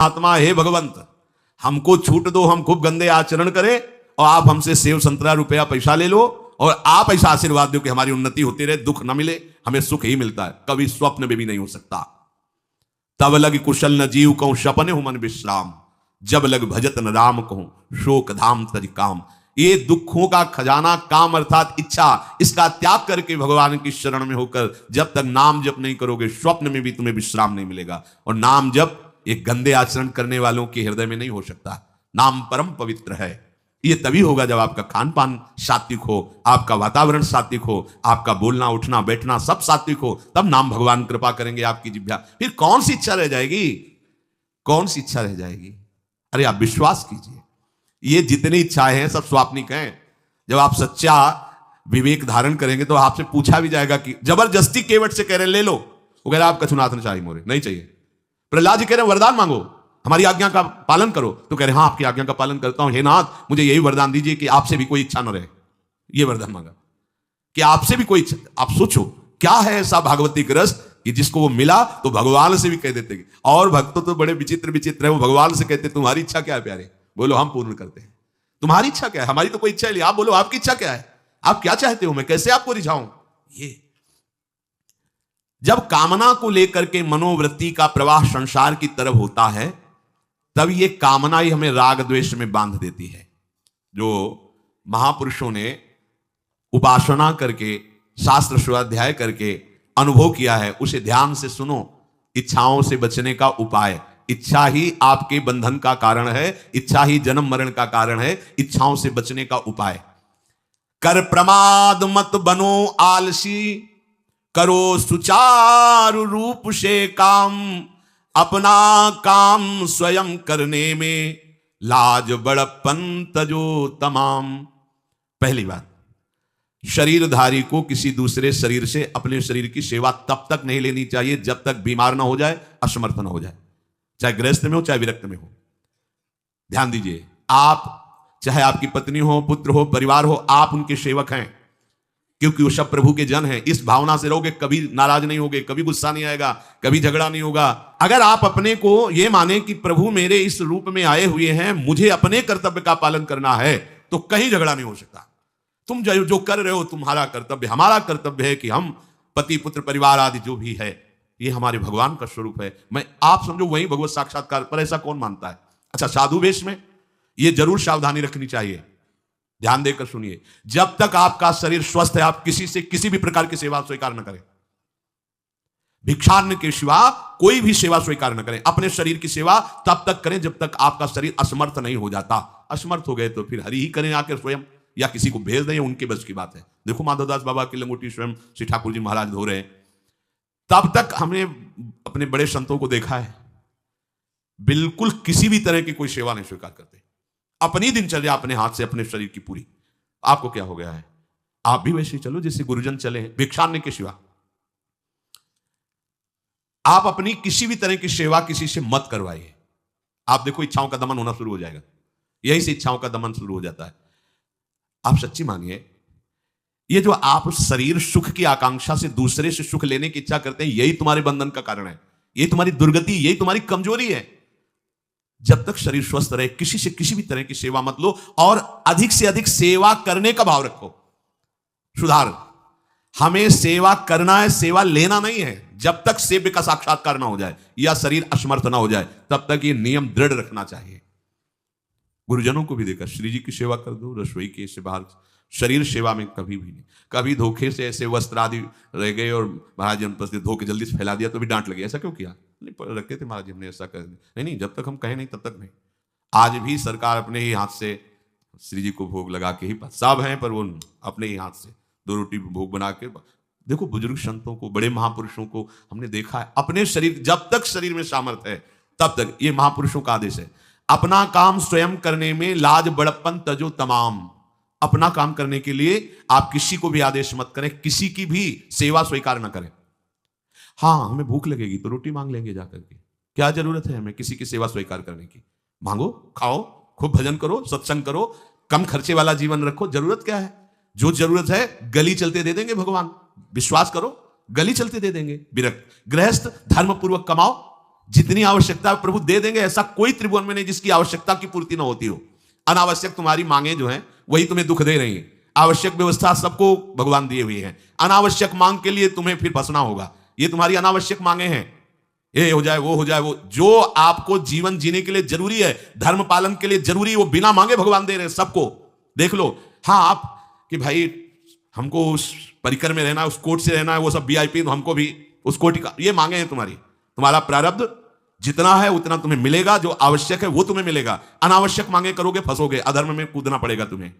आत्मा, हे भगवंत हमको छूट दो, हम खूब गंदे आचरण करें और आप हमसे सेव संतरा रुपया पैसा ले लो और आप ऐसा आशीर्वाद दो कि हमारी उन्नति होती रहे, दुख न मिले, हमें सुख ही मिलता है। कभी स्वप्न में भी नहीं हो सकता। तब लग कुशल न जीव कहूं सपने हो मन विश्राम, जब लग भजत न राम कहूं शोक धाम तज काम। ये दुखों का खजाना काम अर्थात इच्छा, इसका त्याग करके भगवान की शरण में होकर जब तक नाम जप नहीं करोगे, स्वप्न में भी तुम्हें विश्राम नहीं मिलेगा। और नाम जप एक गंदे आचरण करने वालों के हृदय में नहीं हो सकता। नाम परम पवित्र है। ये तभी होगा जब आपका खान पान सात्विक हो, आपका वातावरण सात्विक हो, आपका बोलना उठना बैठना सब सात्विक हो, तब नाम भगवान कृपा करेंगे आपकी जिह्वा। फिर कौन सी इच्छा रह जाएगी, कौन सी इच्छा रह जाएगी? अरे आप विश्वास कीजिए, ये जितनी इच्छाएं हैं सब स्वाप्निक हैं। जब आप सच्चा विवेक धारण करेंगे तो आपसे पूछा भी जाएगा कि जबरदस्ती केवट से कह रहे ले लो, वो कह रहे आप कछुनाथ न चाहिए मोरे, नहीं चाहिए। प्रहलाद जी कह रहे वरदान मांगो, हमारी आज्ञा का पालन करो, तो कह रहे हाँ आपकी आज्ञा का पालन करता हूं, हे नाथ मुझे यही वरदान दीजिए कि आपसे भी कोई इच्छा न रहे। ये वरदान मांगा कि आपसे भी कोई इच्छा। आप सोचो क्या है ऐसा भागवती का रस कि जिसको वो मिला तो भगवान से भी कह देते। और भक्त तो बड़े विचित्र विचित्र है, वो भगवान से कहते तुम्हारी इच्छा क्या है प्यारे, बोलो हम पूर्ण करते हैं। तुम्हारी इच्छा क्या है, हमारी तो कोई इच्छा नहीं, आप बोलो आपकी इच्छा क्या है, आप क्या चाहते हो, मैं कैसे आपको रिझाऊं। ये जब कामना को लेकर के मनोवृत्ति का प्रवाह संसार की तरफ होता है, तब ये कामना ही हमें राग द्वेष में बांध देती है। जो महापुरुषों ने उपासना करके शास्त्र स्वाध्याय करके अनुभव किया है, उसे ध्यान से सुनो। इच्छाओं से बचने का उपाय, इच्छा ही आपके बंधन का कारण है, इच्छा ही जन्म मरण का कारण है। इच्छाओं से बचने का उपाय, कर प्रमाद मत बनो आलसी, करो सुचारु रूप से काम, अपना काम स्वयं करने में लाज बड़प्पन तजो तमाम। पहली बात, शरीरधारी को किसी दूसरे शरीर से अपने शरीर की सेवा तब तक नहीं लेनी चाहिए जब तक बीमार ना हो जाए, असमर्थ ना हो जाए, चाहे गृहस्थ में हो चाहे विरक्त में हो। ध्यान दीजिए, आप चाहे आपकी पत्नी हो, पुत्र हो, परिवार हो, आप उनके सेवक हैं, क्योंकि वो सब प्रभु के जन हैं। इस भावना से रहोगे, कभी नाराज नहीं होगे, कभी गुस्सा नहीं आएगा, कभी झगड़ा नहीं होगा। अगर आप अपने को ये माने कि प्रभु मेरे इस रूप में आए हुए हैं, मुझे अपने कर्तव्य का पालन करना है, तो कहीं झगड़ा नहीं हो सकता। तुम जो कर रहे हो तुम्हारा कर्तव्य, हमारा कर्तव्य है कि हम पति पुत्र परिवार आदि जो भी है ये हमारे भगवान का स्वरूप है। मैं आप समझो वही भगवत साक्षात्कार, पर ऐसा कौन मानता है? अच्छा, साधु वेश में ये जरूर सावधानी रखनी चाहिए, ध्यान देकर सुनिए। जब तक आपका शरीर स्वस्थ है, आप किसी से किसी भी प्रकार की सेवा स्वीकार न करें। भिक्षान्न के सिवा कोई भी सेवा स्वीकार न करें। अपने शरीर की सेवा तब तक करें जब तक आपका शरीर असमर्थ नहीं हो जाता। असमर्थ हो गए तो फिर हरि ही करें आकर स्वयं, या किसी को भेज दें, उनके बस की बात है। देखो माधवदास बाबा की लंगोटी स्वयं श्री ठाकुर जी महाराज धो रहे हैं। तब तक हमने अपने बड़े संतों को देखा है, बिल्कुल किसी भी तरह की कोई सेवा नहीं स्वीकार करते। अपनी दिनचर्या अपने हाथ से, अपने शरीर की पूरी। आपको क्या हो गया है? आप भी वैसे चलो जैसे गुरुजन चले हैं, भिक्षान्न के सिवा। आप अपनी किसी भी तरह की सेवा किसी से मत करवाइए। आप देखो इच्छाओं का दमन होना शुरू हो जाएगा। यही से इच्छाओं का दमन शुरू हो जाता है। आप सच्ची मानिए, ये जो आप शरीर सुख की आकांक्षा से दूसरे से सुख लेने की इच्छा करते हैं, यही तुम्हारे बंधन का कारण है, यही तुम्हारी दुर्गति, यही तुम्हारी कमजोरी है। जब तक शरीर स्वस्थ रहे, किसी से किसी भी तरह की सेवा मत लो, और अधिक से अधिक सेवा करने का भाव रखो। सुधार, हमें सेवा करना है, सेवा लेना नहीं है। जब तक सेव्य का साक्षात्कार ना हो जाए या शरीर असमर्थ ना हो जाए, तब तक ये नियम दृढ़ रखना चाहिए। गुरुजनों को भी देखा, श्री जी की सेवा कर दो, रसोई के से बाहर शरीर सेवा में कभी भी नहीं। कभी धोखे से ऐसे वस्त्र आदि रह गए और महाराज जी ने धो के जल्दी से फैला दिया तो भी डांट लगी, ऐसा क्यों किया? नहीं रखे थे महाराज जी, हमने ऐसा कर दिया। नहीं, जब तक हम कहें नहीं तब तक नहीं। आज भी सरकार अपने ही हाथ से श्री जी को भोग लगा के ही, सब हैं पर वो अपने ही हाथ से 2 रोटी भोग बना के। देखो बुजुर्ग संतों को, बड़े महापुरुषों को हमने देखा है, अपने शरीर, जब तक शरीर में सामर्थ्य है तब तक। ये महापुरुषों का आदेश है, अपना काम स्वयं करने में लाज बड़प्पन तजो तमाम। अपना काम करने के लिए आप किसी को भी आदेश मत करें, किसी की भी सेवा स्वीकार न करें। हाँ, हमें भूख लगेगी तो रोटी मांग लेंगे जाकर के, क्या जरूरत है हमें किसी की सेवा स्वीकार करने की? मांगो, खाओ, खूब भजन करो, सत्संग करो, कम खर्चे वाला जीवन रखो। जरूरत क्या है? जो जरूरत है गली चलते दे देंगे भगवान, विश्वास करो, गली चलते दे देंगे। विरक्त गृहस्थ धर्म पूर्वक कमाओ, जितनी आवश्यकता है प्रभु दे देंगे। ऐसा कोई त्रिभुवन में नहीं जिसकी आवश्यकता की पूर्ति ना होती हो। अनावश्यक तुम्हारी मांगे जो हैं वही तुम्हें दुख दे रही हैं। आवश्यक व्यवस्था सबको भगवान दिए हुए हैं, अनावश्यक मांग के लिए तुम्हें फिर फंसना होगा। ये तुम्हारी अनावश्यक मांगे हैं, ये हो जाए वो हो जाए, वो जो आपको जीवन जीने के लिए जरूरी है, धर्म पालन के लिए जरूरी है, वो बिना मांगे भगवान दे रहे हैं सबको। देख लो। हाँ, आप कि भाई हमको उस परिकर में रहना है, उस कोर्ट से रहना है, वो सब वीआईपी, तो हमको भी उस कोर्ट का, ये मांगे हैं तुम्हारी। तुम्हारा प्रारब्ध जितना है उतना तुम्हें मिलेगा, जो आवश्यक है वो तुम्हें मिलेगा। अनावश्यक मांगे करोगे फंसोगे, अधर्म में कूदना पड़ेगा तुम्हें।